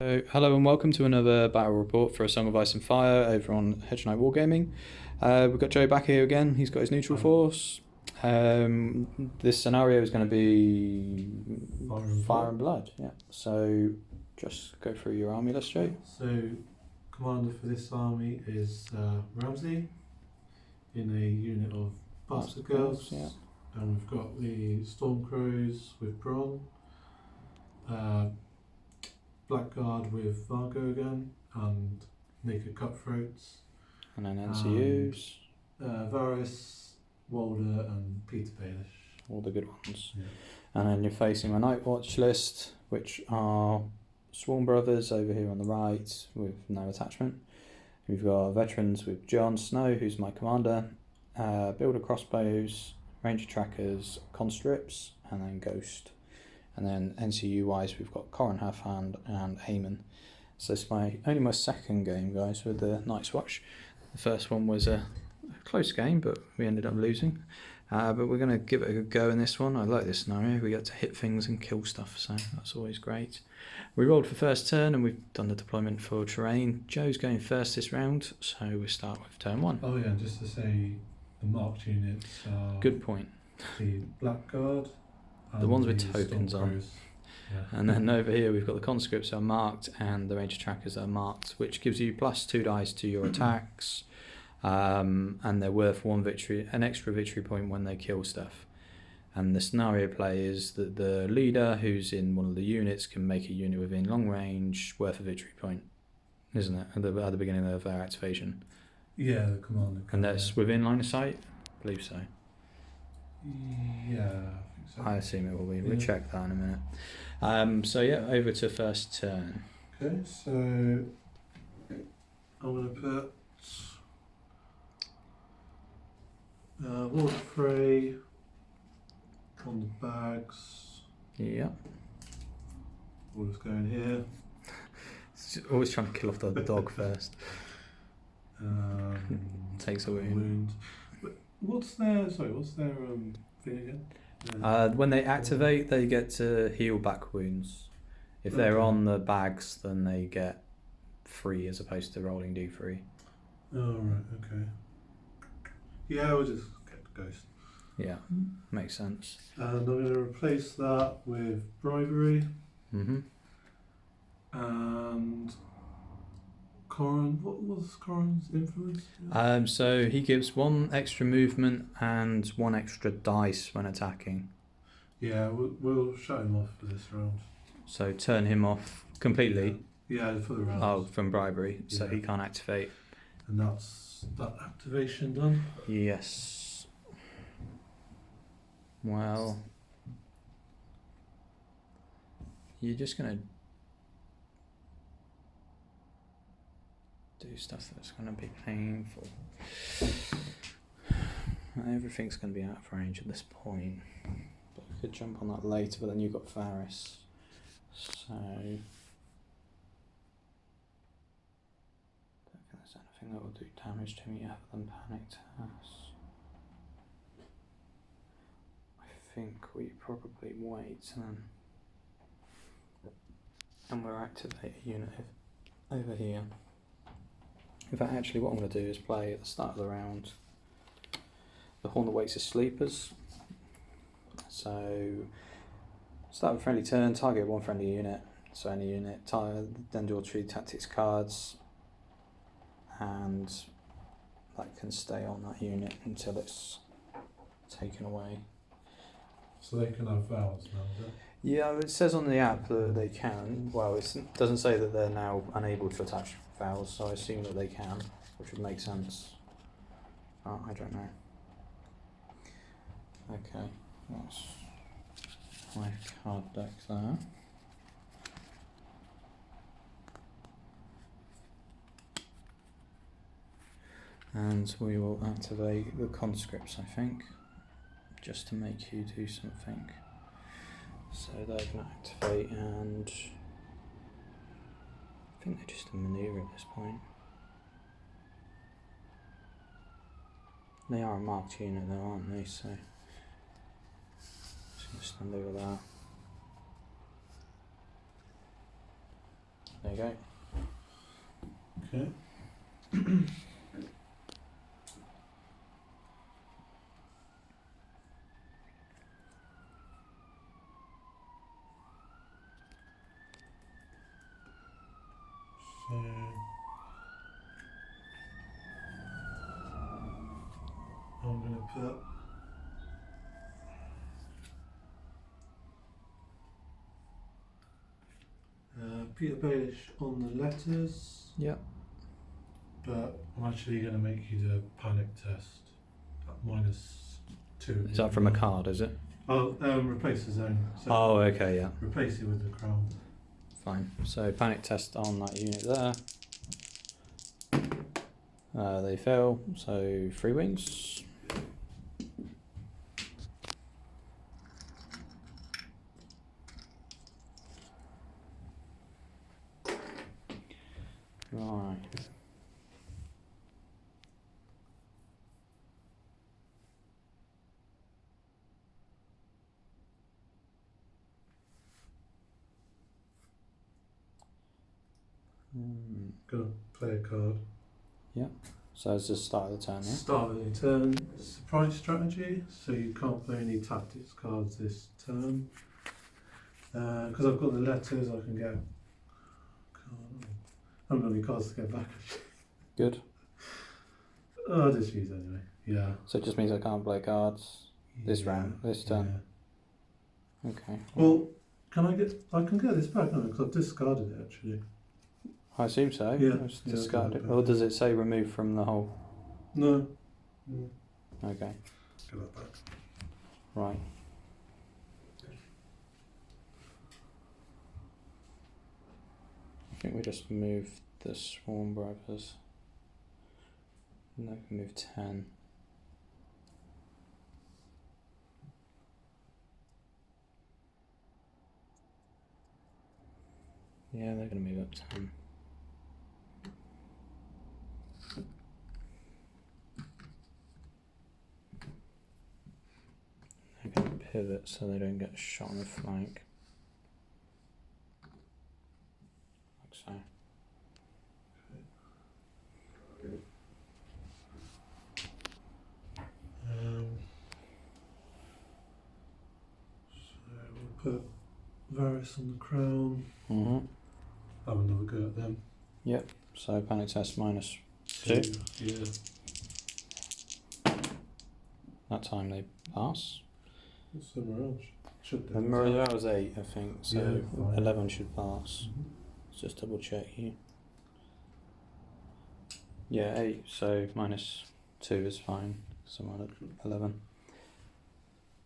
Hello and welcome to another battle report for A Song of Ice and Fire over on Hedge Knight Wargaming. We've got Joe back here again. He's got his neutral force. This scenario is going to be Fire and Blood. Yeah. So just go through your army list, Joe. So commander for this army is Ramsay in a unit of Bastard Girls. Yeah. And we've got the Stormcrows with Bron. Blackguard with Vargo again, and Naked Cutthroats. And then NCUs. Varys, Walder, and Peter Baelish. All the good ones. Yeah. And then you're facing a Nightwatch list, which are Swarm Brothers over here on the right with no attachment. We've got veterans with Jon Snow, who's my commander, Builder Crossbows, Ranger Trackers, Constrips, and then Ghost. And then NCU wise, we've got Corrin Halfhand and Heyman. So it's only my second game, guys, with the Nightswatch. The first one was a close game, but we ended up losing. But we're going to give it a good go in this one. I like this scenario. We get to hit things and kill stuff, so that's always great. We rolled for first turn and we've done the deployment for terrain. Joe's going first this round, so we'll start with turn one. Oh yeah, just to say, the marked units are Good point. the Blackguard. The ones with tokens on. Yeah. And then over here we've got the conscripts are marked and the ranger trackers are marked, which gives you plus 2 dice to your attacks, and they're worth an extra victory point when they kill stuff. And the scenario play is that the leader who's in one of the units can make a unit within long range worth a victory point, isn't it, at the beginning of their activation? Yeah, the commander. And that's within line of sight? I believe so. Yeah, I think so. I assume it will be. We'll check that in a minute. So yeah, over to first turn. Okay, so I'm going to put Water Fray on the bags. Yeah. Water's going here. Always trying to kill off the dog first. Takes a wound. What's their thing again? When they activate, they get to heal back wounds. If they're on the bags, then they get 3 as opposed to rolling D3. Oh right, okay. Yeah, we'll just get the Ghost. Yeah, makes sense. And I'm going to replace that with Bribery. Mm-hmm. And Corrin, what was Corrin's influence? So he gives 1 extra movement and 1 extra dice when attacking. Yeah, we'll shut him off for this round. So turn him off completely. Yeah, for the round. Oh, from bribery, so he can't activate. And that's that activation done. Yes. Well, you're just gonna do stuff that's going to be painful. Everything's going to be out of range at this point. But we could jump on that later, but then you've got Varys. So I don't think there's anything that will do damage to me other than Panic Task. I think we probably wait and we'll activate a unit over here. In fact, actually what I'm going to do is play at the start of the round the Horn that Waits as Sleepers. So start with friendly turn, target 1 friendly unit, so any unit, then draw 3 tactics cards, and that can stay on that unit until it's taken away. So they can have vows now, is it? Yeah, it says on the app that they can. Well, it doesn't say that they're now unable to attach vowels, so I assume that they can, which would make sense. Oh, I don't know. Okay, that's my card deck there. And we will activate the conscripts, I think, just to make you do something. So they're going to activate, and I think they're just a manoeuvre at this point. They are a marked unit though, aren't they? So just going to stand over there. There you go. Okay. So I'm going to put Peter Baelish on the letters, Yeah. but I'm actually going to make you do a panic test at -2. Is that from a card, is it? Oh, replace the zone. So Oh, okay, yeah. replace it with the crown. Fine. So panic test on that unit there. They fail, so 3 wings. Right. Gonna play a card. So it's just start of the turn, yeah? Start of the turn. Surprise strategy. So you can't play any tactics cards this turn. Because I've got the letters, I can get. I haven't got any cards to get back. Good. I'll just use anyway. Yeah. So it just means I can't play cards this round, this turn. Yeah. Okay. Well, I can get this back, because I've discarded it actually. I assume so. Yeah. Just Yeah, discard okay. it. Or does it say remove from the whole? No. Okay. Get that back. Right. I think we just move the Swarm Brothers. No, we can move 10. Yeah, they're going to move up 10. They're going to pivot so they don't get shot on the flank. Like so. So we'll put Varys on the crown. Mm-hmm. Have another go at them. Yep. So panic test -2. Yeah. That time they pass. Somewhere else. Should do. And morale was 8, I think. So Yeah, fine. 11 should pass. Mhm. Let's just double check here. Yeah, 8. So -2 is fine. So I'm at 11.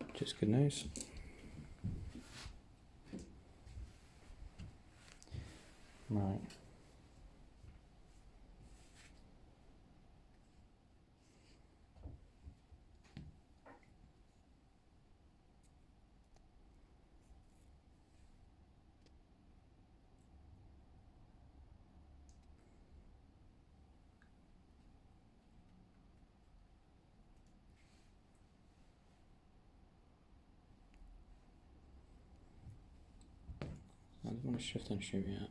Which is good news. Right. I don't want to shift and shoot yet.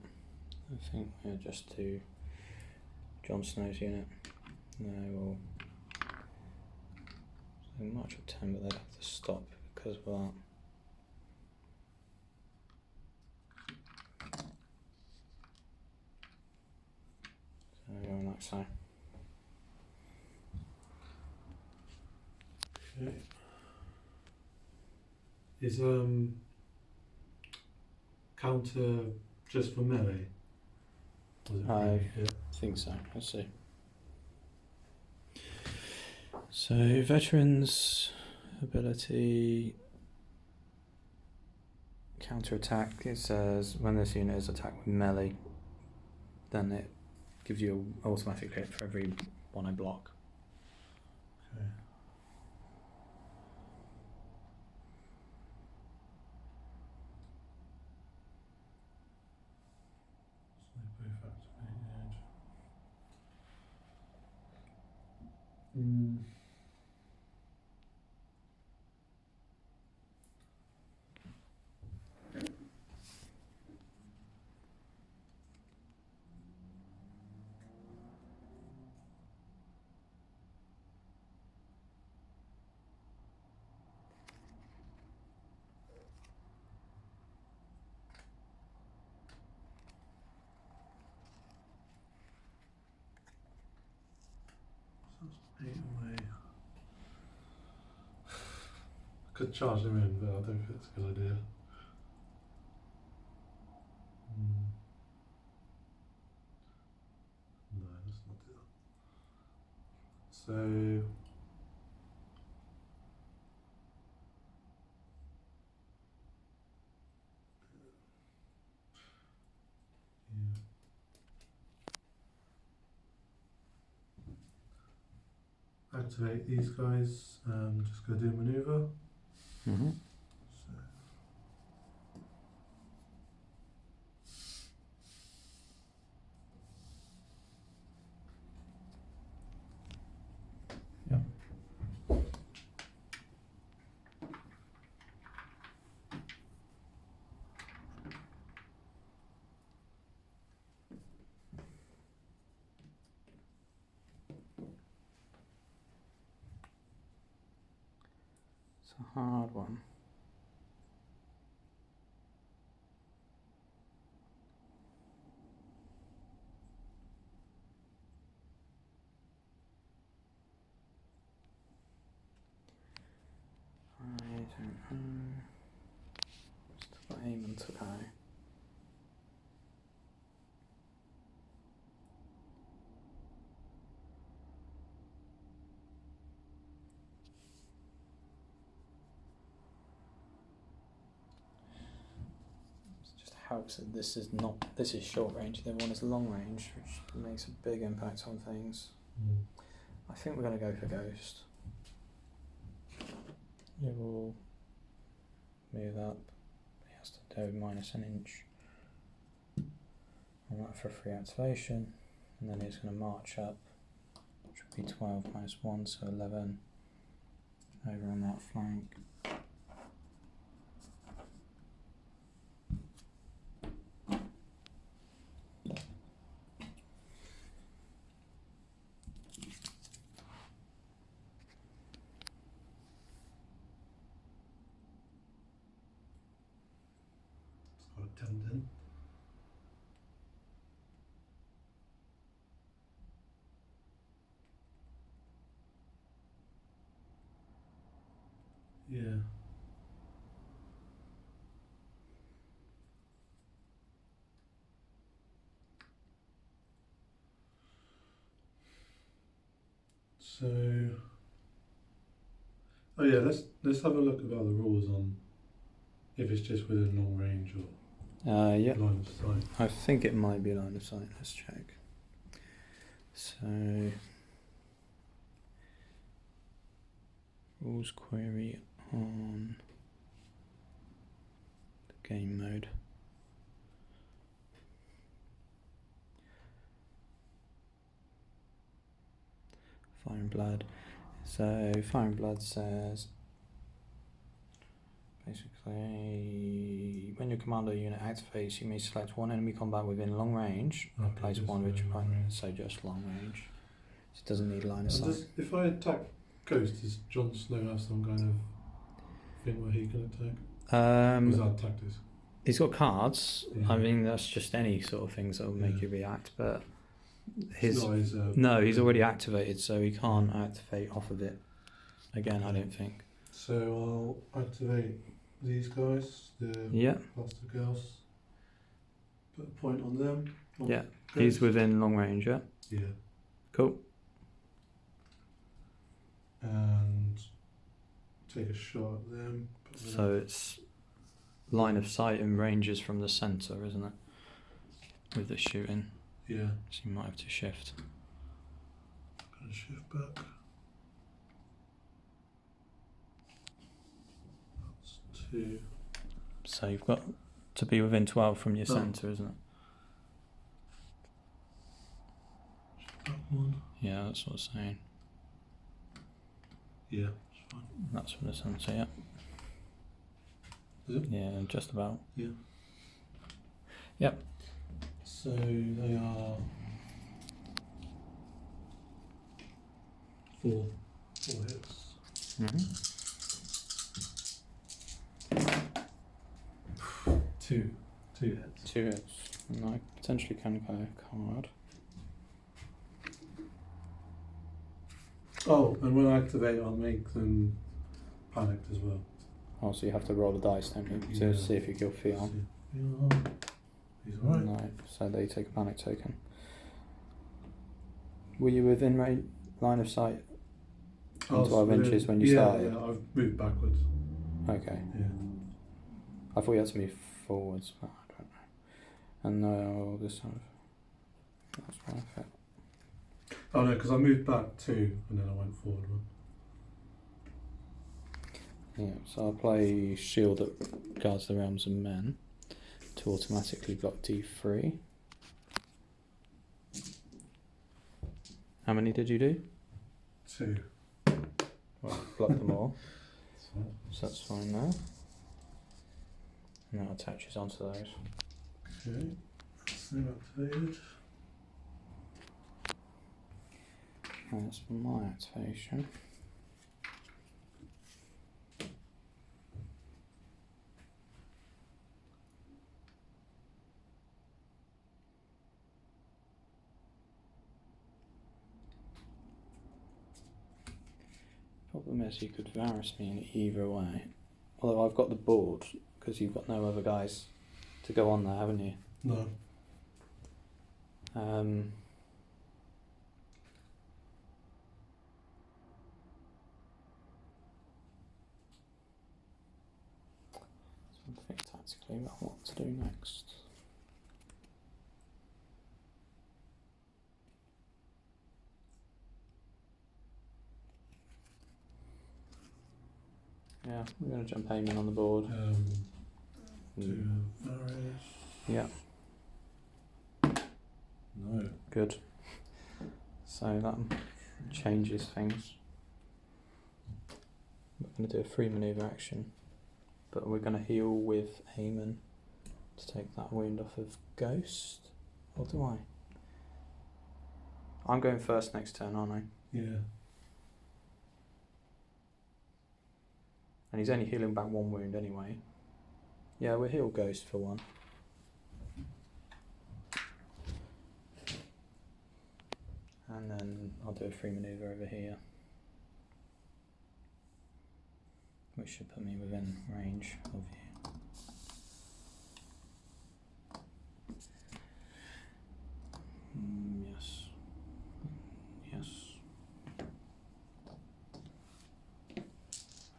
I think we'll just do Jon Snow's unit. No, we'll. So March of 10, but they'd have to stop because of that. So we're going like so. Okay. Is counter just for melee? Was it I yeah. think so. Let's see. So veterans ability counter attack. It says when this unit is attacked with melee, then it gives you an automatic hit for every one I block. Okay. So they both activated. 8 away. I could charge him in, but I don't think it's a good idea. No, let's not do that. So yeah. Activate these guys and just go do a maneuver. Mm-hmm. So It's a hard one. I don't know. Just aim and took out. Helps that this is short range, the other one is long range, which makes a big impact on things. I think we're going to go for Ghost. It will move up, he has to do minus an inch on that for free activation, and then he's going to march up, which would be 12 minus 1, so 11 over on that flank. got a 10 then. Yeah. So, oh yeah, let's have a look about the rules on if it's just within long range or Yeah, line of sight. I think it might be line of sight, let's check. So, rules query on the game mode. Fire and Blood. So Fire and Blood says basically when your commando unit activates, you may select one enemy combat within long range and place one with your partner. So just long range. So it doesn't need line of sight. If I attack Ghost, does Jon Snow have some kind of thing where he can attack? Or is that tactics? He's got cards. Yeah. I mean, that's just any sort of things that will make you react, but It's not his, he's already activated, so he can't activate off of it again, I don't think. So I'll activate these guys, the Plaster Girls. Put a point on them. Yeah, he's within long range, yeah? Yeah. Cool. And take a shot at them. So it's line of sight and ranges from the centre, isn't it? With the shooting. Yeah. So you might have to shift. Gonna shift back. That's 2. So you've got to be within 12 from your centre, isn't it? Shift back 1. Yeah, that's what I'm saying. Yeah, it's fine. That's from the centre, yeah. Is it? Yeah, just about. Yeah. Yep. So they are 4 hits. Mm-hmm. 2 hits. 2 hits. And I potentially can go card. Oh, and when I activate, I'll make them panicked as well. Oh, so you have to roll the dice, don't you, to Yeah. see if you kill Fion? He's alright. No, so they take a panic token. Were you within line of sight in 12 inches when you started? Yeah, I've moved backwards. Okay. Yeah. I thought you had to move forwards, but I don't know. And no, this one. That's perfect. Oh no, because I moved back 2 and then I went forward 1. Yeah, so I'll play Shield that guards the realms of men to automatically block D3. How many did you do? 2. Well, block them all. So, So that's fine now. And that attaches onto those. okay. Same activated. That's my activation. Problem is you could Varus me in either way. Although I've got the board, because you've got no other guys to go on there, haven't you? No. So I think tactically about what to do next. Yeah, we're going to jump Eamon on the board. To Varus. Yeah, No. good. So that changes things. We're going to do a free manoeuvre action, but we're going to heal with Eamon to take that wound off of Ghost. Or do I? I'm going first next turn, aren't I? Yeah. And he's only healing back 1 wound anyway. Yeah, we'll heal Ghost for 1. And then I'll do a free manoeuvre over here, which should put me within range of you. Yes. Yes.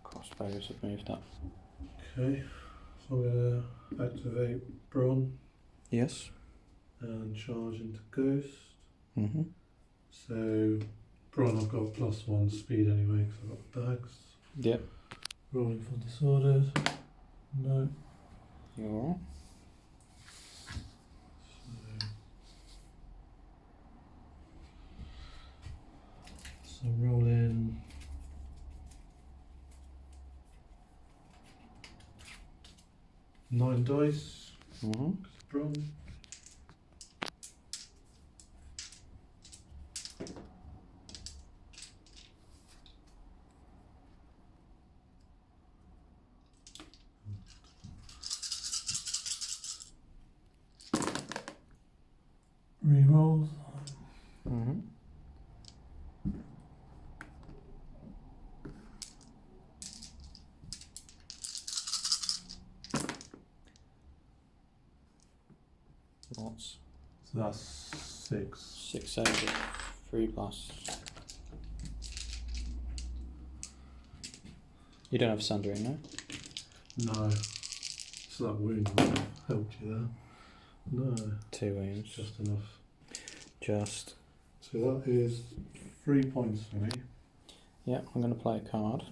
Crossbows have moved up. Okay. So I'm going to activate Brawn Yes. and charge into Ghost. Mm-hmm. So Brawn I've got +1 speed anyway because I've got the bags. Yep. Rolling for disordered. No. You alright? So roll in 9 dice. Mm-hmm. Brawn. Rerolls. Mm-hmm. Lots. So that's 6. 6 saves, 3 plus. You don't have Sundering, no? No. So that wound would have helped you there. No. 2 wounds. Just enough. Just. So that is 3 points for me. Yeah, I'm going to play a card.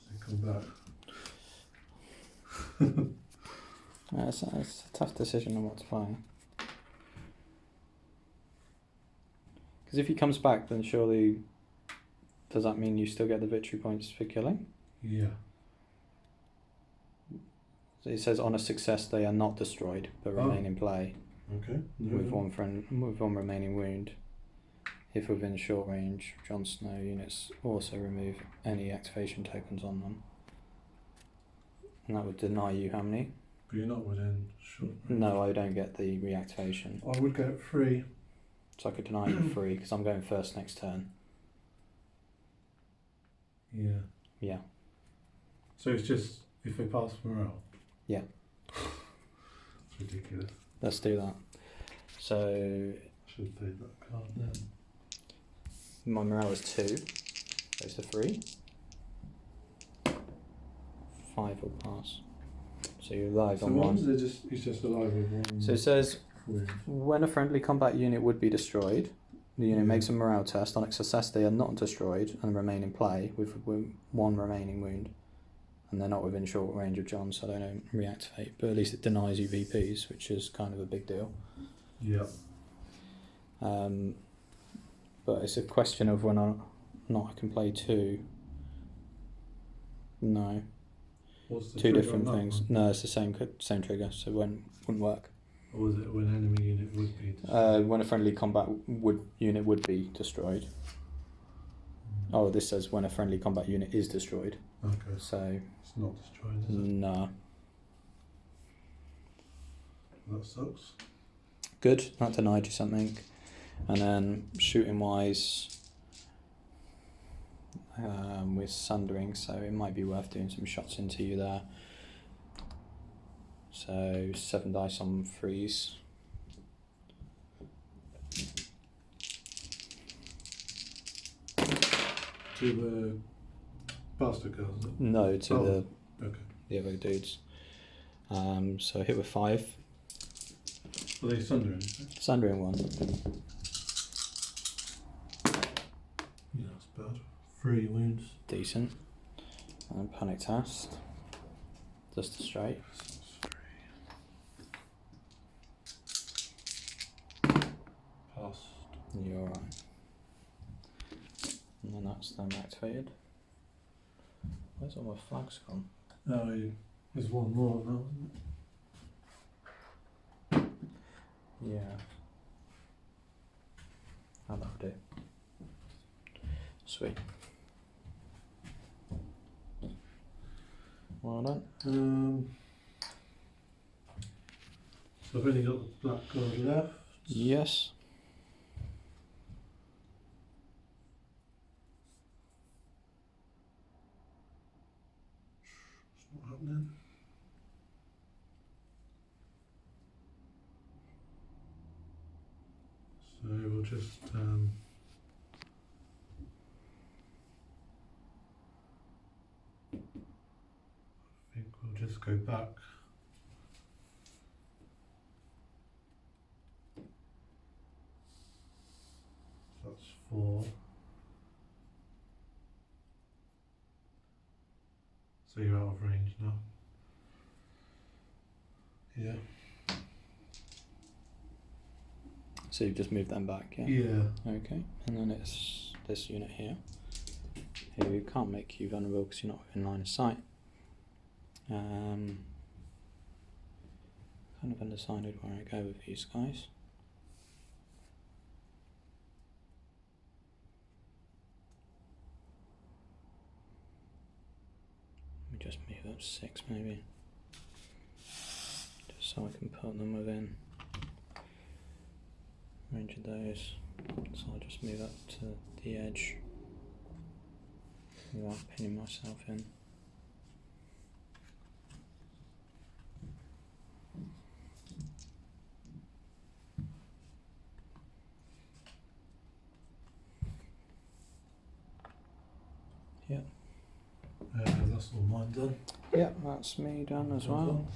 So come back. It's a tough decision on what to play. Because if he comes back, then surely does that mean you still get the victory points for killing? Yeah. So it says on a success they are not destroyed but remain in play Okay. with one remaining wound. If within short range, Jon Snow units also remove any activation tokens on them. And that would deny you how many? But you're not within short range. No, I don't get the reactivation. I would get 3. So I could deny you 3 because I'm going first next turn. Yeah. Yeah. So it's just if they pass morale? Yeah. It's ridiculous. Let's do that. So Should have played that card then. my morale is 2. Goes to 3. 5 will pass. So you're alive So on what 1. is it? It's just alive with 1. So it says wound. when a friendly combat unit would be destroyed, the unit Yeah. makes a morale test. On its success, they are not destroyed and remain in play with 1 remaining wound. And they're not within short range of John, so they don't reactivate. But at least it denies you VPs, which is kind of a big deal. Yeah. But it's a question of when or not I can play 2. No. What's the 2 trigger different on that things. one? No, it's the same trigger, so wouldn't work. Or was it when enemy unit would be destroyed? When a friendly combat unit would be destroyed. Oh, this says when a friendly combat unit is destroyed. Okay. So It's not destroyed, is it? nah. That sucks. Good. That denied you something. And then shooting wise, we're sundering, so it might be worth doing some shots into you there. So 7 dice on freeze. To the bastard girls. is it? No, to Oh, okay. the other dudes. So hit with 5. Are they sundering? Sundering 1. Yeah, that's bad. 3 wounds. Decent. And panic test. Just a straight. Passed. You're alright. And then that's them activated. Where's all my flags gone? Oh, there's one more now, isn't Yeah. Oh, that'll do. Sweet. Well done. So I've only got the black card left. Yes. It's not happening. So we'll just I think we'll just go back. That's 4. So you're out of range now. Yeah. So you've just moved them back, yeah? Yeah. Okay. And then it's this unit here. Who can't make you vulnerable because you're not within line of sight. Kind of undecided where I go with these guys. Let me just move up 6 maybe. Just so I can put them within range of those. So I'll just move up to the edge without pinning myself in. Yeah. That's all mine done. Yeah, that's me done as well.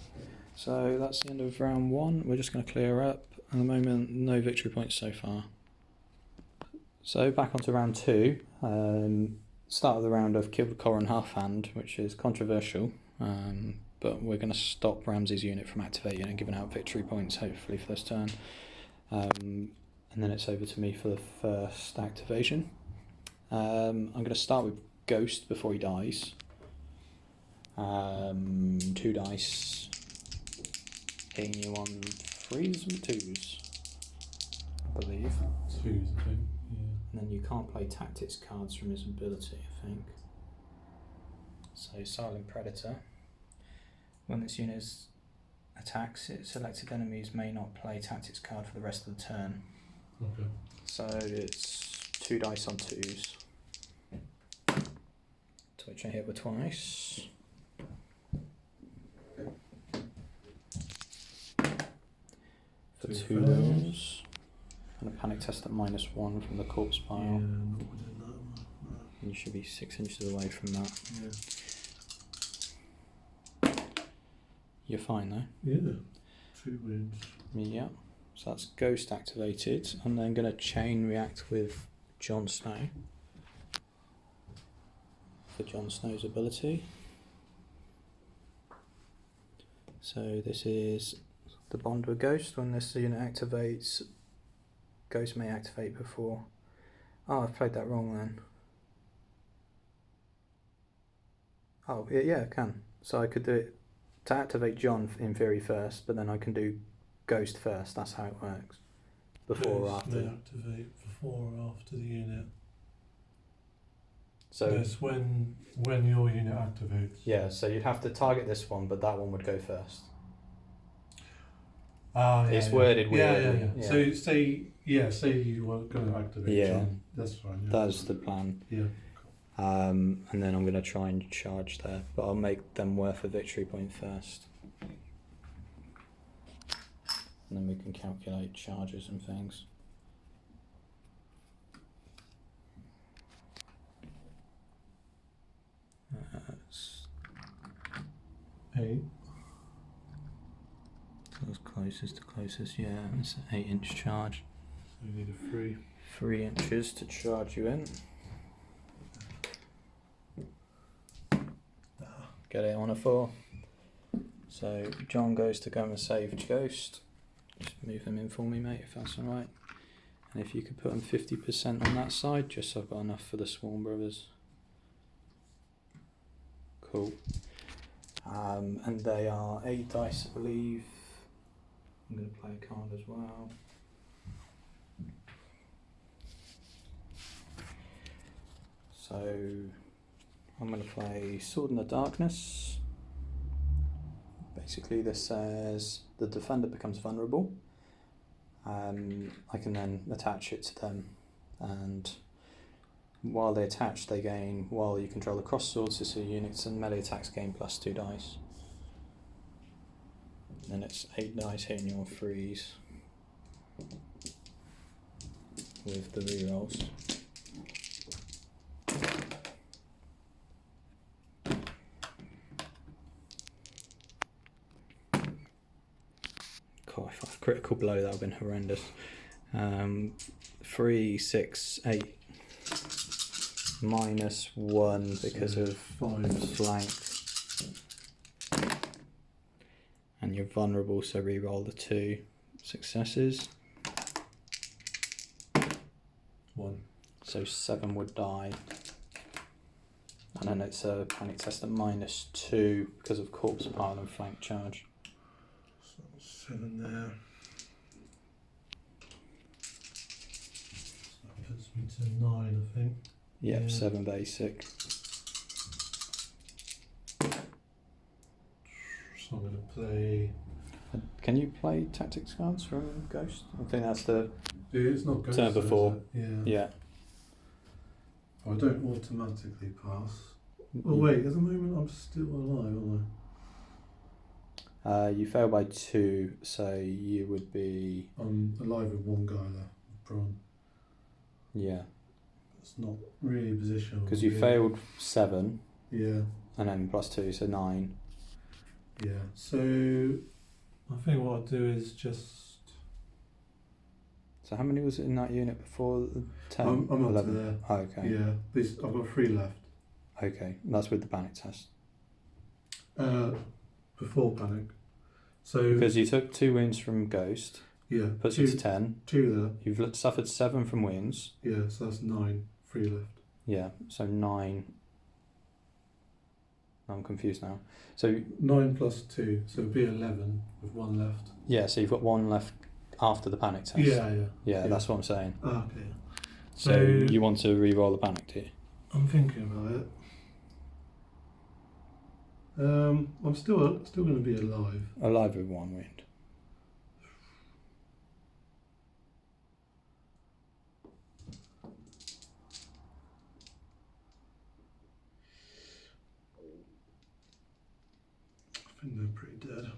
So that's the end of round 1. We're just going to clear up. At the moment, no victory points so far. So back onto round 2. Start of the round I've killed Corin Halfhand, which is controversial. But we're going to stop Ramsay's unit from activating and giving out victory points, hopefully, for this turn. And then it's over to me for the first activation. I'm going to start with Ghost before he dies. 2 dice. Hitting you on 3s and 2s, I believe. 2s, I think. Yeah. And then you can't play tactics cards from his ability, I think. So Silent Predator. When this unit attacks, its selected enemies may not play tactics card for the rest of the turn. Okay. So it's 2 dice on 2s. which I hit with twice. For 2 wounds. And a panic test at -1 from the corpse pile. Yeah, not within that one. No. And you should be 6 inches away from that. Yeah. You're fine though. Yeah. 2 wounds. Yeah. So that's ghost activated. I'm then going to chain react with Jon Snow. For Jon Snow's ability. So this is the bond with Ghost. When this unit activates, Ghost may activate before. Oh, I've played that wrong then. Oh, yeah, I can. So I could do it to activate Jon in theory first, but then I can do Ghost first. That's how it works. Before or after. May activate before or after the unit. So yes, when your unit activates. yeah, so you'd have to target this one, but that one would go first. Ah, yeah, It's worded weirdly. Yeah. So say you were going to activate. Jon. That's fine. Yeah. That's the plan. Yeah. And then I'm going to try and charge there, but I'll make them worth a victory point first. And then we can calculate charges and things. That's 8. as closest to closest, yeah, it's an 8-inch charge. So you need a 3. 3 inches to charge you in. Get it on a 4. So Jon goes to go and save Ghost. Just move him in for me, mate, if that's alright. And if you could put him 50% on that side, just so I've got enough for the Swarm Brothers. Cool. And they are 8 dice, I believe. I'm going to play a card as well. So I'm going to play Sword in the Darkness. Basically this says the defender becomes vulnerable. I can then attach it to them, and while they attach they gain, while you control the cross swords, this units and melee attacks gain +2 dice. And it's 8 dice hitting your 3s with the rerolls. Cool, if I have critical blow that would have been horrendous. 3, 6, 8 -1 because So of 5. flank. And you're vulnerable, so re-roll the 2 successes. 1. So 7 would die. And then it's a panic test at -2 because of corpse pile and flank charge. So 7 there. So that puts me to 9, I think. Yep, Yeah. 7 basic. So I'm going to play. Can you play tactics cards from Ghost? I think that's the It's not Ghost. turn though, is before. it? Yeah. Yeah. I don't automatically pass. Oh wait, at the moment I'm still alive, aren't You fail by 2, so you would be. I? I'm alive with 1 guy left, Bron. Yeah. It's not really positional. Because you failed 7, Yeah, and then +2, so 9. yeah. So I think what I'll do is just. So how many was it in that unit before the 10? I'm up to 11? there. Oh, okay. Yeah, I've got 3 left. Okay, that's with the panic test. Before panic. So Because you took 2 wounds from Ghost, yeah, puts you to 10. 2 there. You've suffered 7 from wounds. Yeah, so that's 9. 3 left. Yeah, so 9. I'm confused now. So 9 plus 2, so it'd be 11 with 1 left. yeah, so you've got 1 left after the panic test. Yeah. Yeah, that's what I'm saying. Ah, okay. So you want to re-roll the panic, do you? I'm thinking about it. I'm still going to be alive. Alive with 1 wound. think they're pretty dead.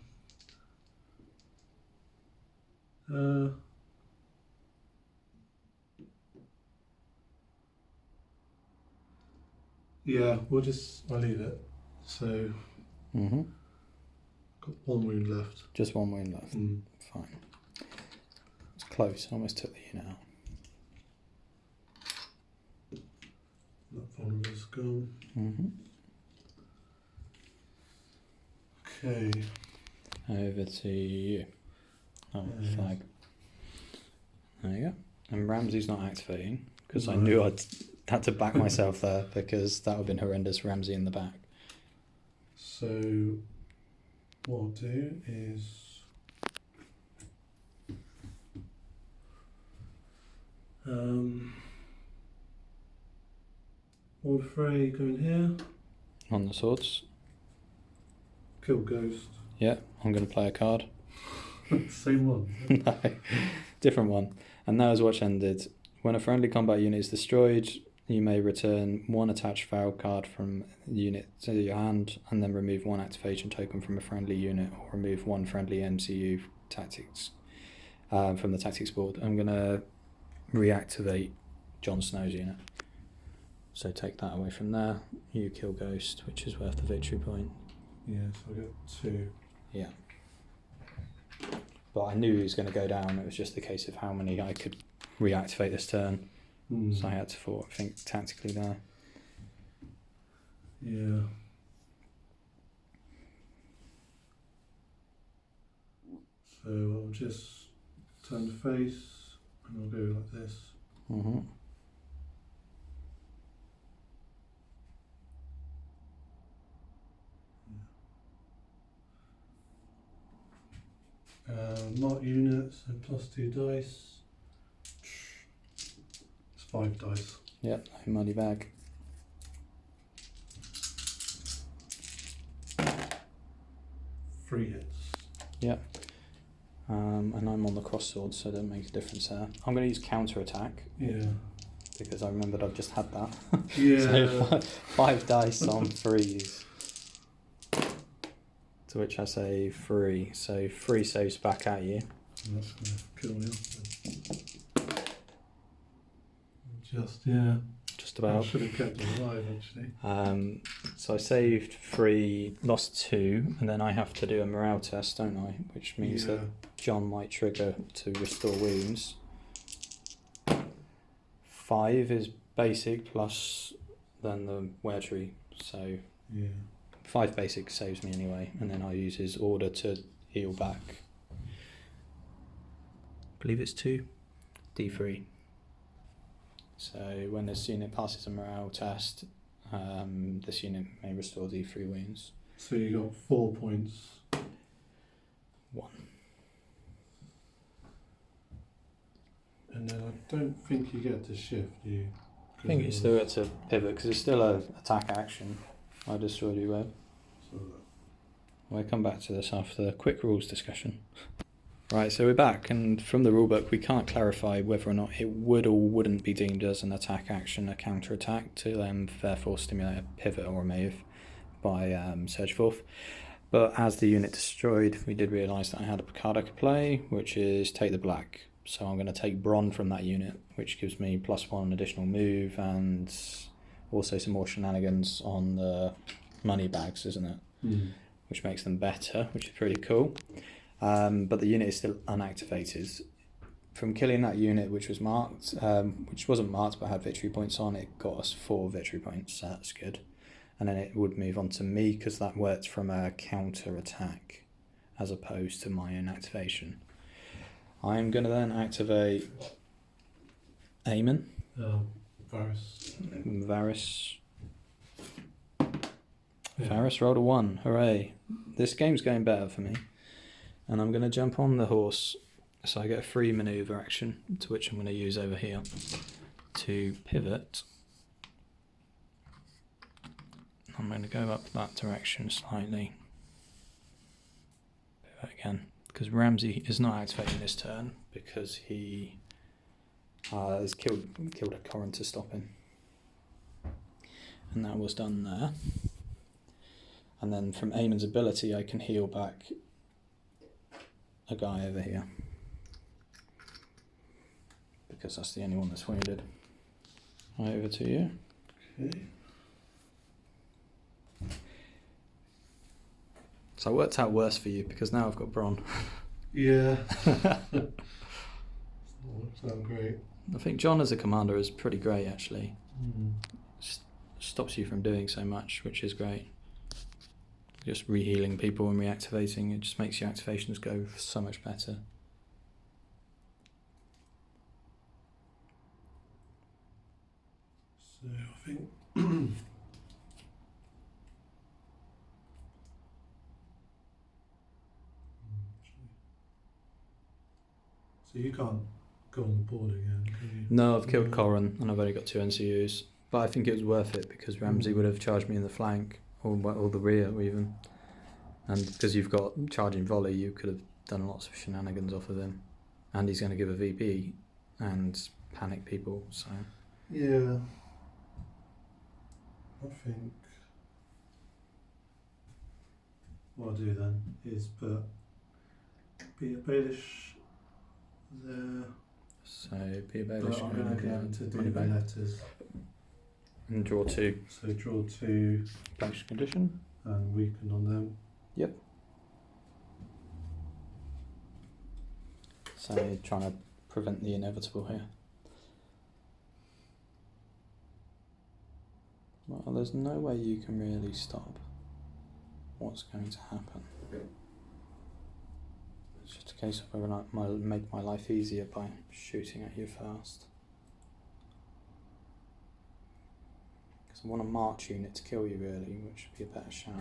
Yeah, I'll leave it. So, got one wound left. Just one wound left. Fine. It's close. Almost took the unit out. That vulnerable's gone. Okay. Over to you. Oh, Yeah. flag. There you go. And Ramsay's not activating because I knew I'd had to back myself there because that would have been horrendous. Ramsay in the back. So, what I'll do is Old Frey going here. On the swords. Kill Ghost. Yeah, I'm going to play a card. Same one. No, different one. And now as watch ended. When a friendly combat unit is destroyed, you may return one attached foul card from the unit to your hand and then remove one activation token from a friendly unit or remove one friendly MCU tactics from the tactics board. I'm going to reactivate Jon Snow's unit. So take that away from there. You kill Ghost, which is worth the victory point. Yeah, so I got 2. Yeah. But I knew he was going to go down. It was just a case of how many I could reactivate this turn. So I had to think tactically there. Yeah. So I'll just turn the face and I'll go like this. Mark units and +2 dice. It's 5 dice. Yep, no money bag. Three hits. Yep. And I'm on the cross sword, so it doesn't make a difference there. I'm going to use counter attack. Yeah. Because I remembered I've just had that. Yeah. So 5 dice on 3s. To which I say 3. So 3 saves back at you. That's going to kill me off. Just, yeah. Just about. I should have kept it alive, actually. So I saved 3, lost 2, and then I have to do a morale test, don't I? Which means that Jon might trigger to restore wounds. 5 is basic plus then the wear tree. So 5 basic saves me anyway, and then I use his order to heal back. I believe it's 2 D3. So when this unit passes a morale test, this unit may restore D3 wounds. So you got 4 points. 1. And then I don't think you get to shift, do you? I think you still get to pivot because it's still an attack action. I destroyed you web. We'll come back to this after the quick rules discussion. Right, so we're back, and from the rulebook we can't clarify whether or not it would or wouldn't be deemed as an attack action, a counter attack, to therefore stimulate a pivot or a move by Surge Forth. But as the unit destroyed, we did realise that I had a card I could play, which is take the black. So I'm going to take Bronn from that unit, which gives me +1 additional move and also some more shenanigans on the money bags, isn't it? Which makes them better, which is pretty cool. But the unit is still unactivated. From killing that unit, which was marked, which wasn't marked but had victory points on, it got us 4 victory points, so that's good. And then it would move on to me because that worked from a counter attack as opposed to my own activation. I'm going to then activate Aemon. Varys. Varys rolled a 1, hooray. This game's going better for me. And I'm going to jump on the horse, so I get a free manoeuvre action, to which I'm going to use over here to pivot. I'm going to go up that direction slightly. Pivot again, because Ramsay is not activating this turn because he has killed a Corrin to stop him. And that was done there. And then from Eamon's ability, I can heal back a guy over here. Because that's the only one that's wounded. Right, over to you. Okay. So it worked out worse for you because now I've got Bron. Yeah. Sound great. I think John as a commander is pretty great actually. Mm. Stops you from doing so much, which is great. Just re-healing people and reactivating, it just makes your activations go so much better. So I think so you can't go on the board again, can you? No, I've killed Corrin and I've only got 2 NCUs. But I think it was worth it because Ramsay would have charged me in the flank or the rear even. And because you've got charging volley, you could have done lots of shenanigans off of him. And he's going to give a VP and panic people, so... Yeah. I think what I'll do then is put Peter Baelish there. So Peter Baelish... But I'm going to go into do the letters. And draw 2. So draw 2 Baelish condition. and weaken on them. Yep. So you're trying to prevent the inevitable here. Well, there's no way you can really stop what's going to happen. It's just a case of whether or not I make my life easier by shooting at you first. Because I want a march unit to kill you really, which would be a better shout.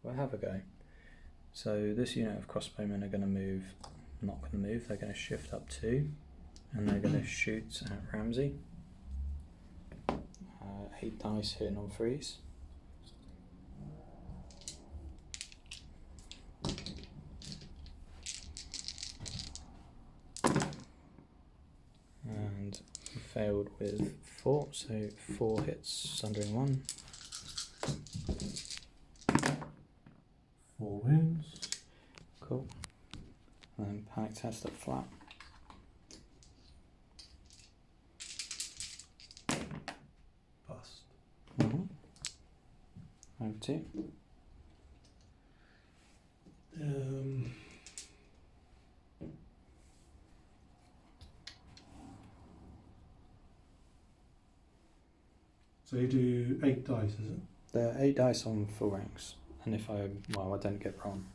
We'll have a go. So this unit of crossbowmen are going to move, not going to move, they're going to shift up 2 and they're going to shoot at Ramsay. 8 dice hitting on 3s. And failed with 4, so 4 hits, sundering 1. 4 wounds. Cool. And then panic test at flat. Bust. Over to you. So you do 8 dice, is it? There are 8 dice on full ranks, and if I don't get Bron.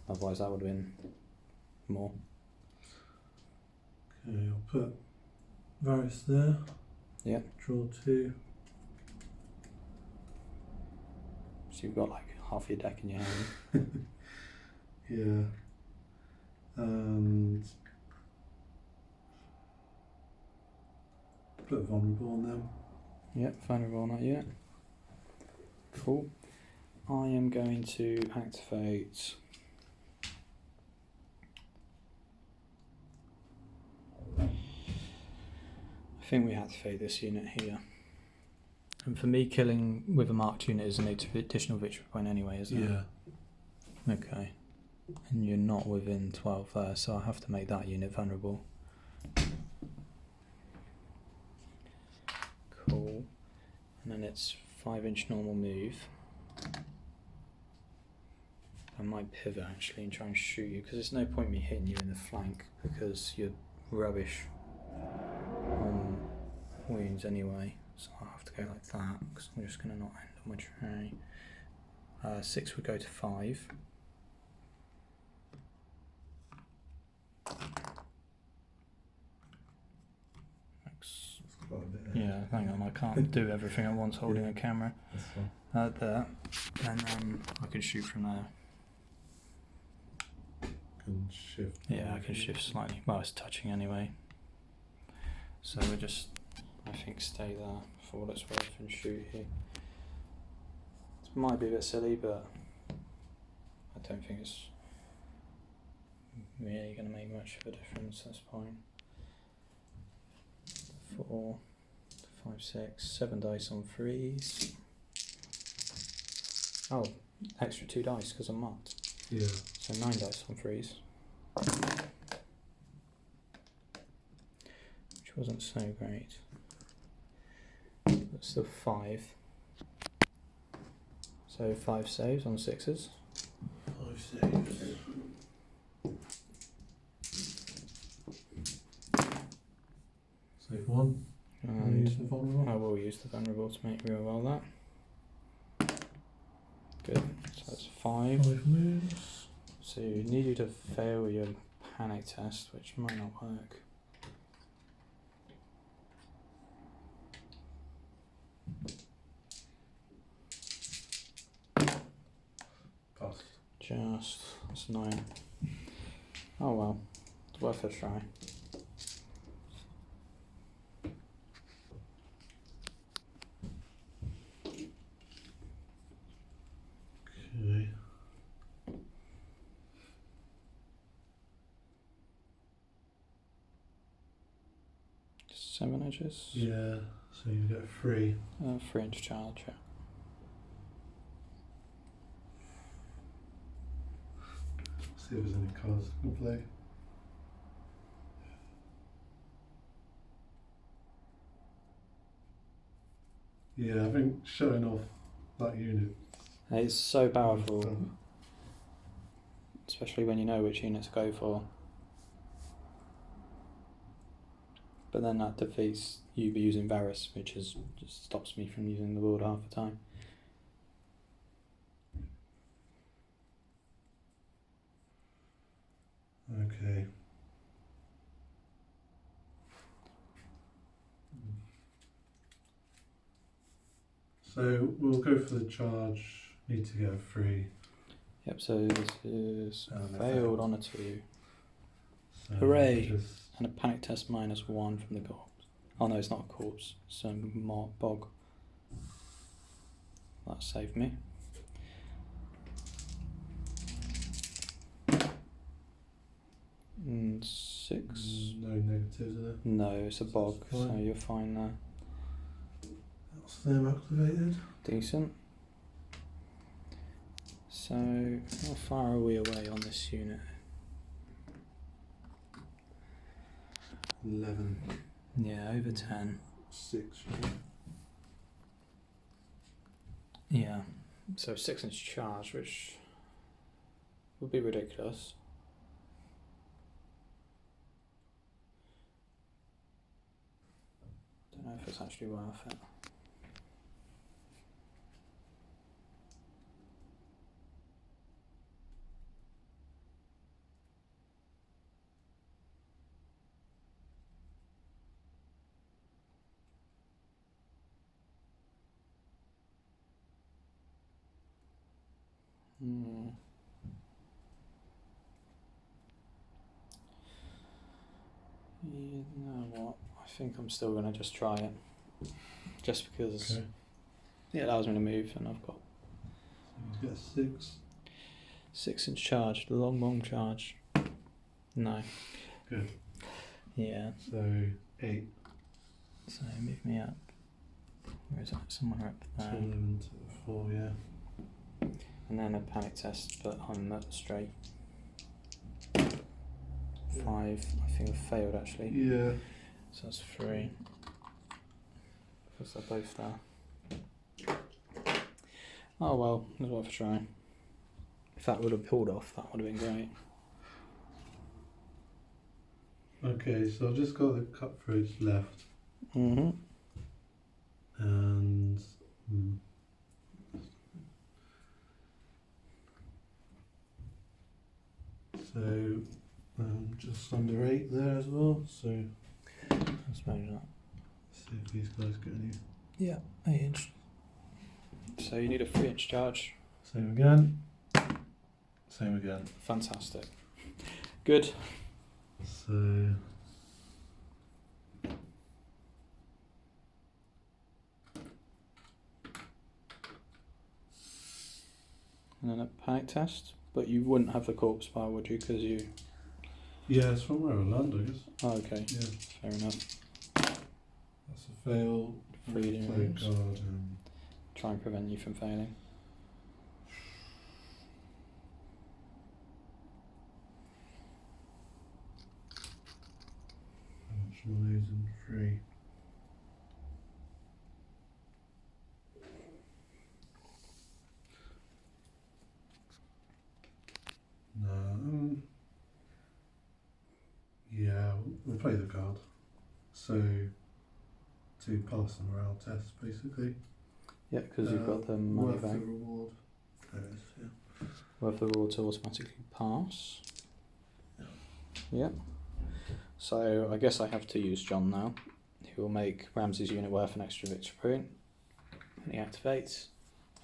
Otherwise that would have been more. Okay, I'll put Varys there. Yep. Draw 2. So you've got like half your deck in your hand. Yeah. And put vulnerable on them. Yep, vulnerable on that unit. Cool. I am going to activate I think we activate this unit here. And for me, killing with a marked unit is an additional victory point anyway, isn't it? Yeah. Okay. And you're not within 12 there, so I have to make that unit vulnerable. Cool. And then it's 5-inch normal move. I might pivot actually and try and shoot you, because there's no point me hitting you in the flank because you're rubbish on wounds anyway. So I'll have to go like that because I'm just going to not end on my tray. 6 would go to 5. Yeah, hang on, I can't do everything at once holding a camera. That's fine. There, and I can shoot from there. Can shift. Yeah, I can shift slightly. Well, it's touching anyway. So we'll just, I think, stay there for what it's worth and shoot here. It's might be a bit silly, but I don't think it's really going to make much of a difference at this point. 4, 5, 6, 7 dice on threes. Oh, extra 2 dice because I'm marked. Yeah. So 9 dice on threes. Which wasn't so great. But still 5. So 5 saves on 6s. 5 saves. Save 1. And use the vulnerable. I will use the vulnerable to make real well that. Good. So that's 5. 5 moves. So you need you to fail your panic test, which might not work. Pass. That's 9. Oh well, it's worth a try. Okay. Seven edges. Yeah, so you get 3. 3-inch charge. Yeah. See if there's any cards I can play. Yeah, I think showing off that unit. It's so powerful, especially when you know which unit to go for. But then that defeats you using Varus, which just stops me from using the board half the time. Okay. So we'll go for the charge. Need to get a 3. Yep, so this is And a failed fail. on a 2. So Hooray! just- And a panic test -1 from the corpse. Oh no, it's not a corpse, it's a bog. That saved me. And 6. No negatives in it. No, it's a bog, Fine. so you're fine there. That's them activated. Decent. So, how far are we away on this unit? 11. Yeah, over 10. 6. Yeah, so 6-inch charge, which would be ridiculous. Don't know if it's actually worth it. You know what? I think I'm still going to just try it. Just because it allows me to move, and I've got So you get a 6. 6-inch charge, the long charge. No. Good. Yeah, So 8. so move me up. Where is it? Somewhere up So there. 11 to 4, yeah. And then a panic test, but I'm straight. 5, I think I failed actually. Yeah. So that's 3. Because they're both there. Oh well, it's worth a try. If that would have pulled off, that would have been great. Okay, so I've just got the cutthroats left. Mm-hmm. And so just under 8 there as well. So Let's measure that. see if these guys get any. Yeah, 8-inch. So you need a 3-inch charge. Same again. Same again. Fantastic. Good. So and then a panic test. But you wouldn't have the corpse pile, would you? Because you. Yeah, it's from where I land, I guess. Oh, okay. Yeah. Fair enough. That's a fail. Freedom Play rooms. card. Try and prevent you from failing. How much am I losing? 3. No. Yeah, we'll play the card. So, to pass the morale test, basically. Yeah, because you've got the money worth back. the reward. There it is, yeah. Worth the reward to automatically pass. Yeah. So I guess I have to use John now. He will make Ramsay's unit worth an extra victory point when he activates.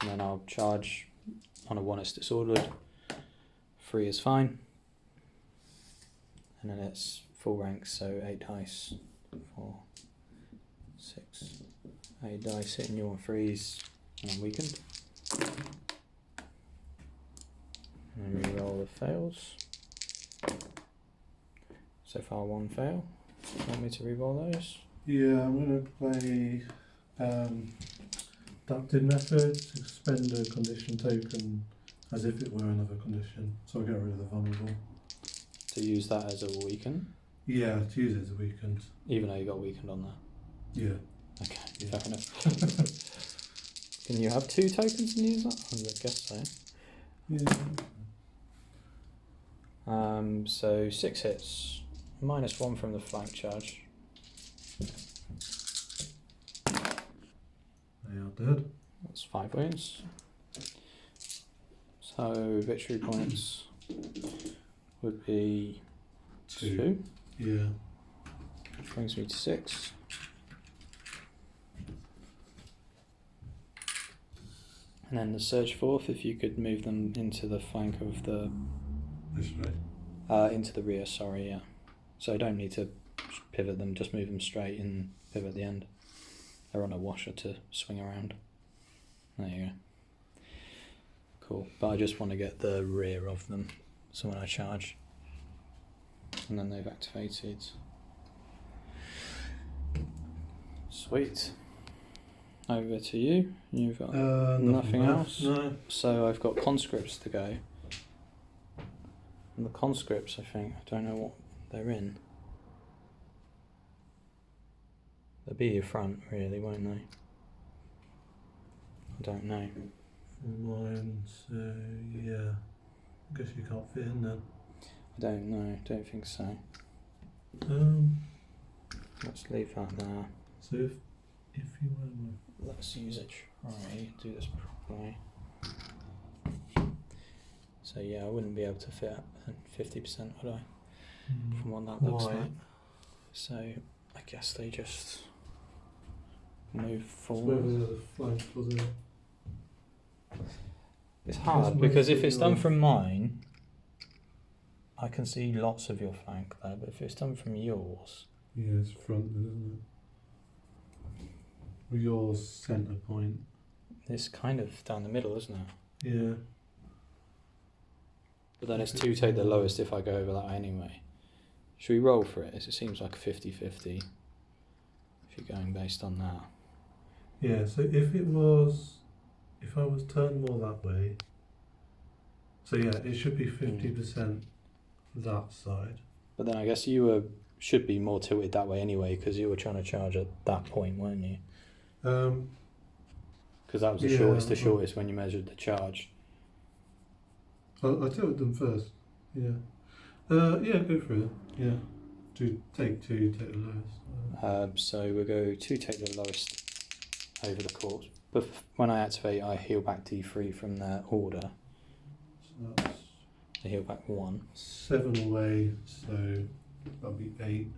And then I'll charge on a 1 it's disordered. 3 is fine. And then it's full rank, so 8 dice. 4, 6, 8 dice, hitting you on 3s and I'm weakened. And then re-roll the fails. So far 1 fail. Do you want me to re-roll those? Yeah, I'm going to play adapted methods, expend a condition token as if it were another condition. So I get rid of the vulnerable. To use that as a weaken? Yeah, to use it as a weekend. Even though you got weakened on that? Yeah. Okay, Yeah. fair enough. Can you have 2 tokens and use that? I guess so. Yeah. So 6 hits, -1 from the flank charge. They are dead. That's 5 wounds. So victory points would be 2. Yeah. Which brings me to 6. And then the surge forth, if you could move them into the flank of the... This way. into the rear, sorry, yeah. So I don't need to pivot them, just move them straight and pivot at the end. They're on a washer to swing around. There you go. Cool, but I just want to get the rear of them, so when I charge. And then they've activated. Sweet. Over to you. You've got nothing else? No. So I've got conscripts to go. And the conscripts, I think, I don't know what they're in. They'll be your front, really, won't they? I don't know. Mine, so yeah. I guess you can't fit in then. I don't know, don't think so. Let's leave that there. So if you were... Let's use it. Try do this properly. So yeah, I wouldn't be able to fit 50%, would I? From what that looks like. So I guess they just move forward. Whether the flank or the... It's hard because if it's done from mine, I can see lots of your flank there, but if it's done from yours... Yeah, it's front, isn't it? With your centre point. It's kind of down the middle, isn't it? Yeah. But then it's 2 take the lowest if I go over that anyway. Should we roll for it? It seems like a 50-50 if you're going based on that. Yeah, so if I was turned more that way, so yeah, it should be 50% that side. But then I guess you should be more tilted that way anyway because you were trying to charge at that point, weren't you? Because that was the shortest when you measured the charge. I tilted them first. Yeah. Yeah, go for it. Yeah. Take the lowest. So we'll go 2 take the lowest over the corpse. But when I activate, I heal back D3 from their order. So that's... I heal back 1. 7 away, so that'll be 8.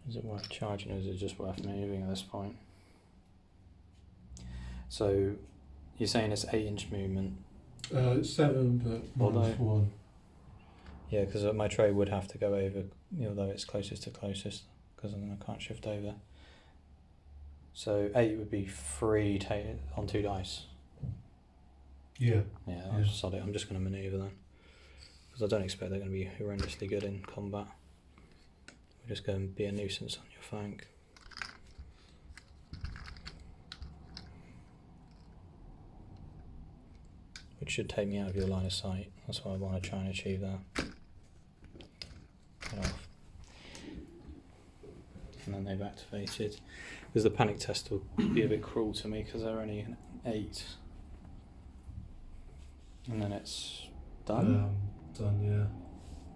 Is it worth charging or is it just worth moving at this point? So you're saying it's 8-inch movement? It's 7, but minus 1. Yeah, because my tray would have to go over, although it's closest to closest, because then I can't shift over. So 8 would be free on 2 dice. Yeah. Yeah, I'll just sod it. I'm just going to manoeuvre then. Because I don't expect they're going to be horrendously good in combat. We're just going to be a nuisance on your flank. Which should take me out of your line of sight. That's what I want to try and achieve there. Get off. And then they've activated. Because the panic test will be a bit cruel to me because they're only an 8. And then it's done. Done, yeah.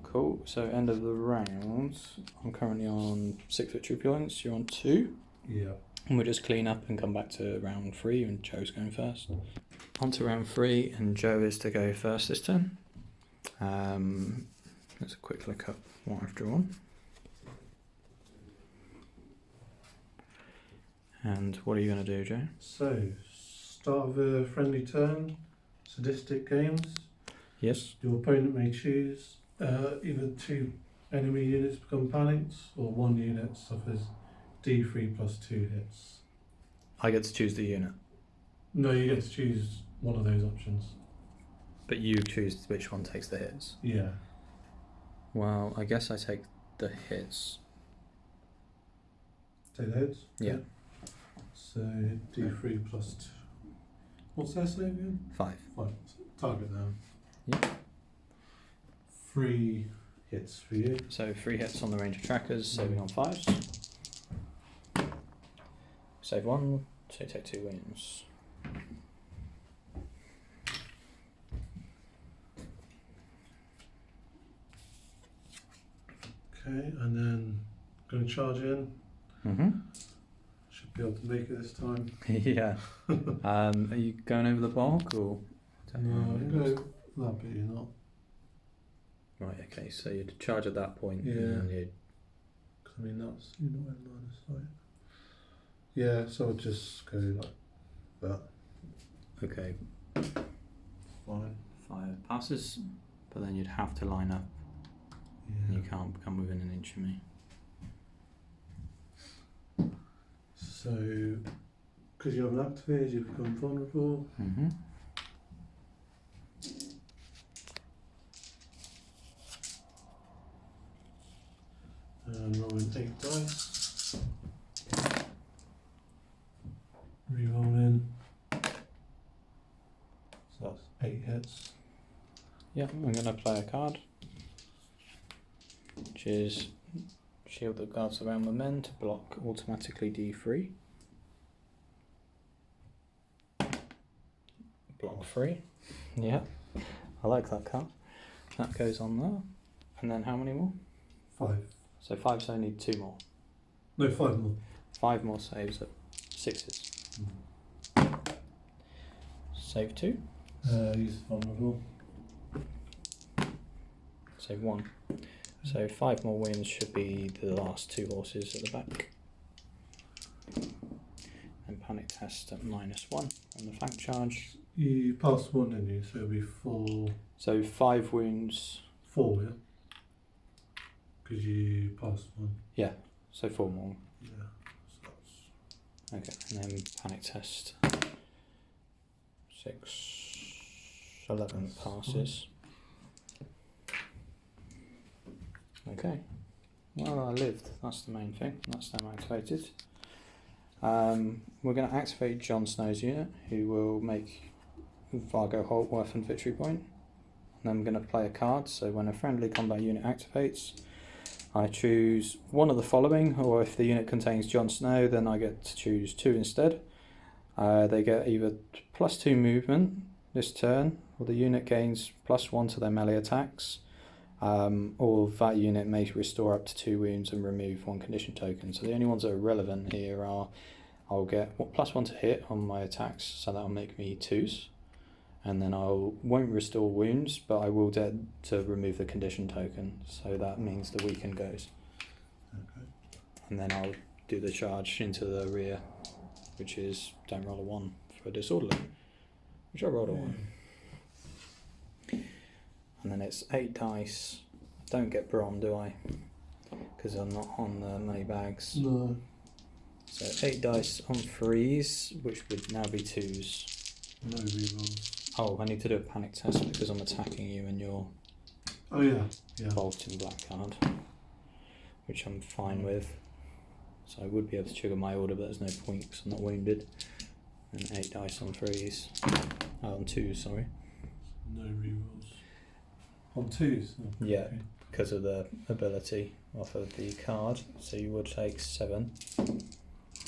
Cool. So end of the round. I'm currently on 6 victory points. You're on 2. Yeah. And we'll just clean up and come back to round 3, and Joe's going first. On to round 3, and Joe is to go first this turn. Let's a quick look up what I've drawn. And what are you going to do, Joe? So, start of a friendly turn, sadistic games. Yes. Your opponent may choose either 2 enemy units become panicked, or 1 unit suffers D3 plus 2 hits. I get to choose the unit. No, you get to choose one of those options. But you choose which one takes the hits. Yeah. Well, I guess I take the hits. Take the hits? Yeah. So, D3 plus 2. What's that save again? 5. 5. Target now. Yeah. 3 hits for you. So 3 hits on the ranger trackers, saving on 5s. Save 1, so take 2 wounds. Okay, and then going to charge in. Mm-hmm. Should be able to make it this time. Yeah. Are you going over the bog or? No, go that bit you're not. Right. Okay. So you'd charge at that point. Yeah. And then Cause I mean that's you're not in line of sight. Yeah, so I'll just go like that. Okay. Fine. 5 passes, but then you'd have to line up. Yeah. You can't come within an inch of me. So, because you haven't activated, you become vulnerable. Mm-hmm. And rolling 8 dice. Re-rolling. So that's 8 hits. Yeah, I'm going to play a card, which is shield that guards around the men to block automatically D3. Block 3. Yeah, I like that card. That goes on there. And then how many more? 5. So 5, so I need 2 more. No, 5 more. 5 more saves at 6s. Save 2. Use vulnerable. Save 1. So 5 more wins should be the last 2 horses at the back. And panic test at -1 on the flank charge. You passed 1, didn't you? So it'll be 4. So 5 wounds. 4, yeah? Because you passed 1. Yeah, so 4 more. Yeah. So that's... Okay, and then panic test. 6, 11 That's passes. Okay. Well, I lived. That's the main thing. That's them activated. We're going to activate Jon Snow's unit, who will make Vargo Holt worth and victory point. And then I'm going to play a card. So when a friendly combat unit activates, I choose one of the following, or if the unit contains Jon Snow, then I get to choose 2 instead. They get either +2 movement this turn, or the unit gains +1 to their melee attacks, or that unit may restore up to 2 wounds and remove 1 condition token. So the only ones that are relevant here are I'll get +1 to hit on my attacks, so that'll make me 2s, and then I won't restore wounds, but I will get to remove the condition token, so that means the weaken goes. Okay. And then I'll do the charge into the rear, which is don't roll a 1 for a disorderly, which I rolled a 1. And then it's 8 dice don't get Brom, do I? Because I'm not on the money bags. No. So 8 dice on 3s, which would now be 2s. No rerolls. Oh, I need to do a panic test because I'm attacking you and you're Oh yeah. Yeah. Bolton black card, which I'm fine with. So I would be able to trigger my order, but there's no point because I'm not wounded. And 8 dice on 3s. Oh, on 2s, sorry. No rerolls. On 2s? Oh, Yeah, okay. because of the ability off of the card. So you would take 7. And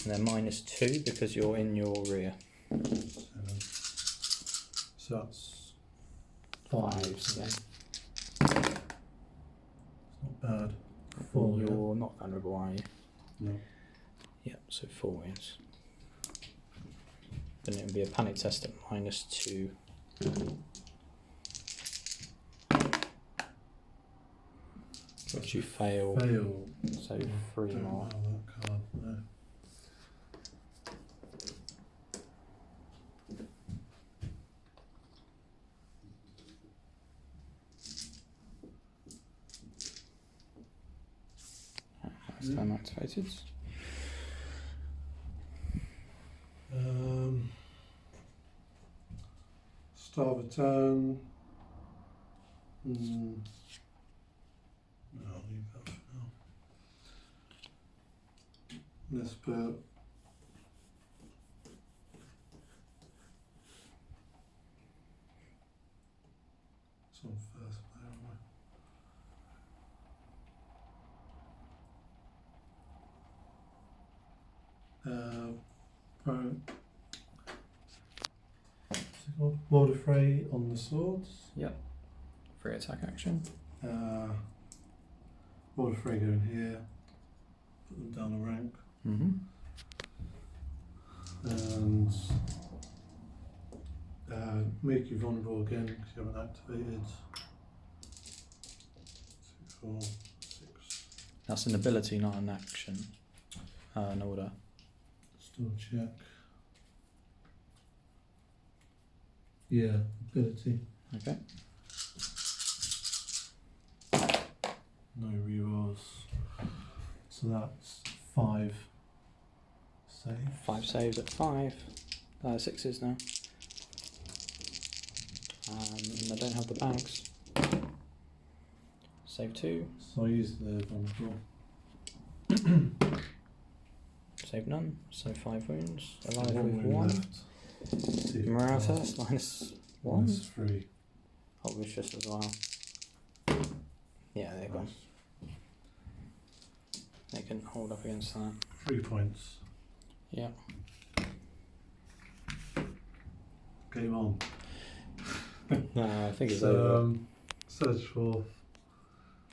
then -2 because you're in your rear. 7. So that's 5. Yeah. It's not bad. 4. You're not vulnerable, are you? No. Yeah, so 4 wins. Then it would be a panic test at -2. But you fail, Fail. so 3 Don't more. know that card. No. That's them activated. Start of a turn. No, I'll leave that for now. Let's put it's on first player, right? Lord of Frey on the swords. Yep. Free attack action. Lord of Frey go in here. Put them down a rank. Mm-hmm. And make you vulnerable again because you haven't activated. 2, 4, 6. That's an ability, not an action. An order. Still check. Yeah, ability. Okay. No rerolls. So that's 5 save. 5 saves at 5. 6s now. And I don't have the bags. Save 2. So I use the vulnerable. Save none. So 5 wounds. So Alive with wound 1. left. See if Morale it test -1. -3. Oh, vicious as well. Yeah, they're gone. They can hold up against that. 3 points. Yeah. Game on. No, I think it's So, over. search for.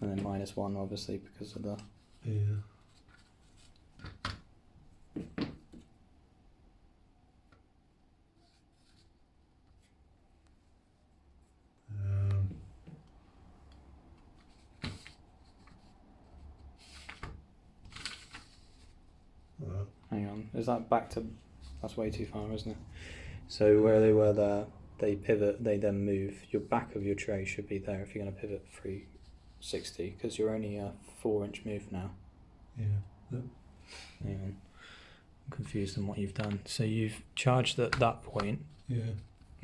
And then -1, obviously, because of the. Yeah. Hang on, is that back to? That's way too far, isn't it? So where they were there, they pivot, they then move. Your back of your tray should be there if you're going to pivot 360, because you're only a 4-inch move now. Yeah. Hang on. I'm confused on what you've done. So you've charged at that point. Yeah.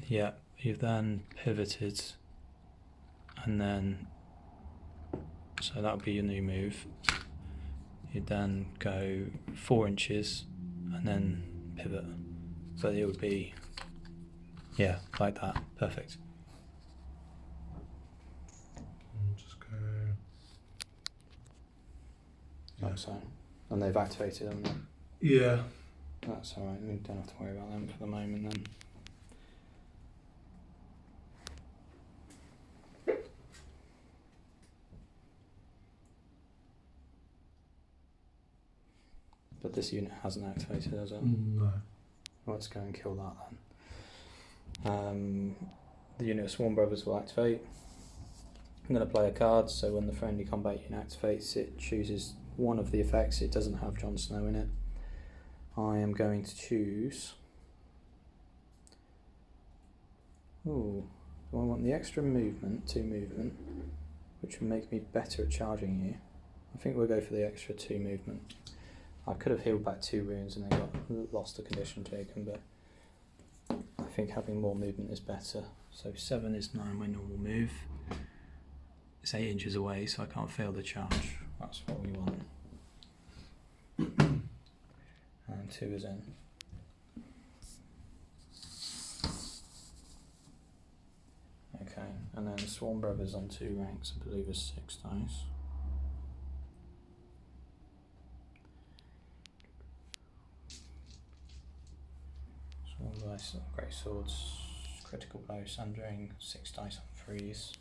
Yeah. You've then pivoted, and then so that would be your new move. You'd then go 4 inches and then pivot. So it would be, yeah, like that. Perfect. Just go. Like so. And they've activated them then. Yeah. That's alright, we don't have to worry about them for the moment then. But this unit hasn't activated, has it? No. Let's go and kill that then. The unit of Swarm Brothers will activate. I'm going to play a card, so when the friendly combat unit activates, it chooses one of the effects. It doesn't have Jon Snow in it. I am going to choose. Ooh, do I want the extra movement, 2 movement? which would make me better at charging you. I think we'll go for the extra 2 movement. I could have healed back 2 wounds and then lost a condition taken, but I think having more movement is better. So 7 is 9 my normal move. It's 8 inches away, so I can't fail the charge. That's what we want. And 2 is in. Okay, and then Swarm Brothers on 2 ranks, I believe is 6 dice. Swarm dice, Great Swords, critical blow, sundering, 6 dice on 3s.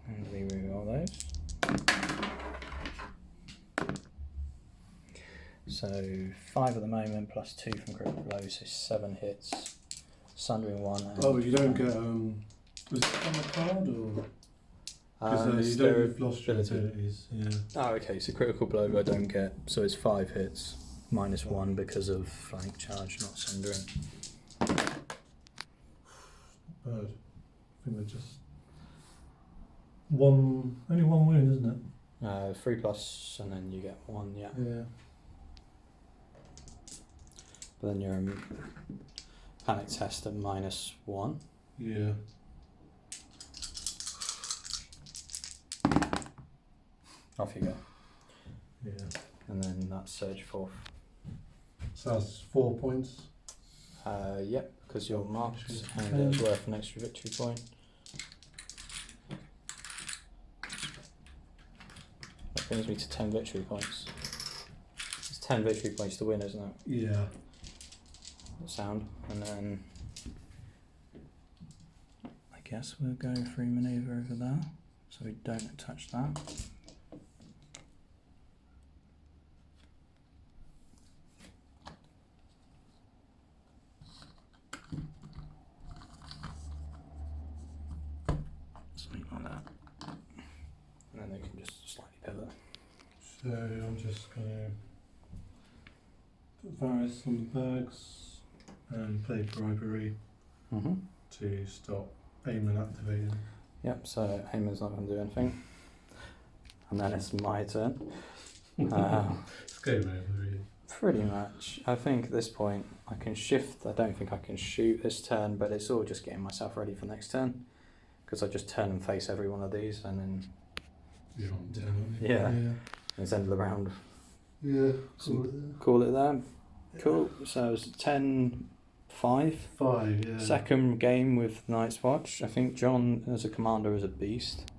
And we reroll those. So 5 at the moment plus 2 from critical blows, so 7 hits, sundering 1. And oh, you don't get was it on the card or? Because you've lost your abilities. Yeah. Oh, okay. So critical blow I don't get. So it's 5 hits minus 1 because of flank charge, not sundering. Bad. I think they're just only one wound, isn't it? 3 plus, and then you get 1. Yeah. Yeah. But then you're panic test at minus 1. Yeah. Off you go. Yeah. And then that's surge 4. So that's 4 points. Yep, because you're marked and it's worth an extra victory point. That brings me to 10 victory points. It's 10 victory points to win, isn't it? Yeah. Sound. And then I guess we'll go free maneuver over there, so we don't touch that. Something like that. And then they can just slightly pivot. So I'm just going to put Varus on the bags and play bribery to stop Aemon activating. Yep, so Aemon's not going to do anything. And then it's my turn. It's game over, really. Pretty much. I think at this point I can shift. I don't think I can shoot this turn, but it's all just getting myself ready for next turn. Because I just turn and face every one of these and then... You're on 10, aren't you? Yeah. And it's end of the round. Yeah, Call it there. Cool. So it's 10-5. 5, yeah. Second game with Nightswatch. I think John as a commander is a beast.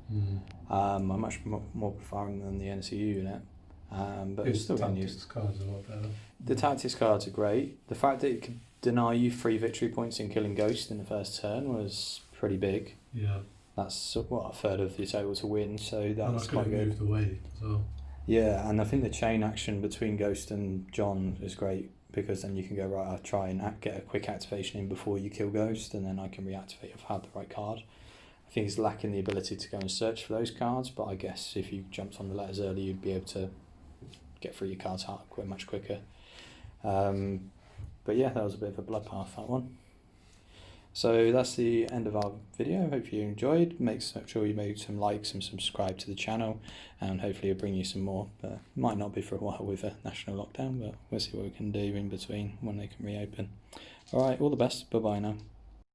I'm much more preferring than the NCU unit. But it's still getting used. Cards are a lot better. The tactics cards are great. The fact that it could deny you 3 victory points in killing Ghost in the first turn was pretty big. Yeah. That's what, a third of your total to win, so that's quite good. Moved away as well. Yeah, and I think the chain action between Ghost and John is great, because then you can go, right, I'll try and get a quick activation in before you kill Ghost, and then I can reactivate if I had the right card. I think he's lacking the ability to go and search for those cards, but I guess if you jumped on the letters early, you'd be able to get through your cards much quicker. But yeah, that was a bit of a bloodbath, that one. So that's the end of our video. Hope you enjoyed. Make sure you make some likes and subscribe to the channel, and hopefully it'll bring you some more. But might not be for a while with a national lockdown, but we'll see what we can do in between when they can reopen. Alright, all the best. Bye bye now.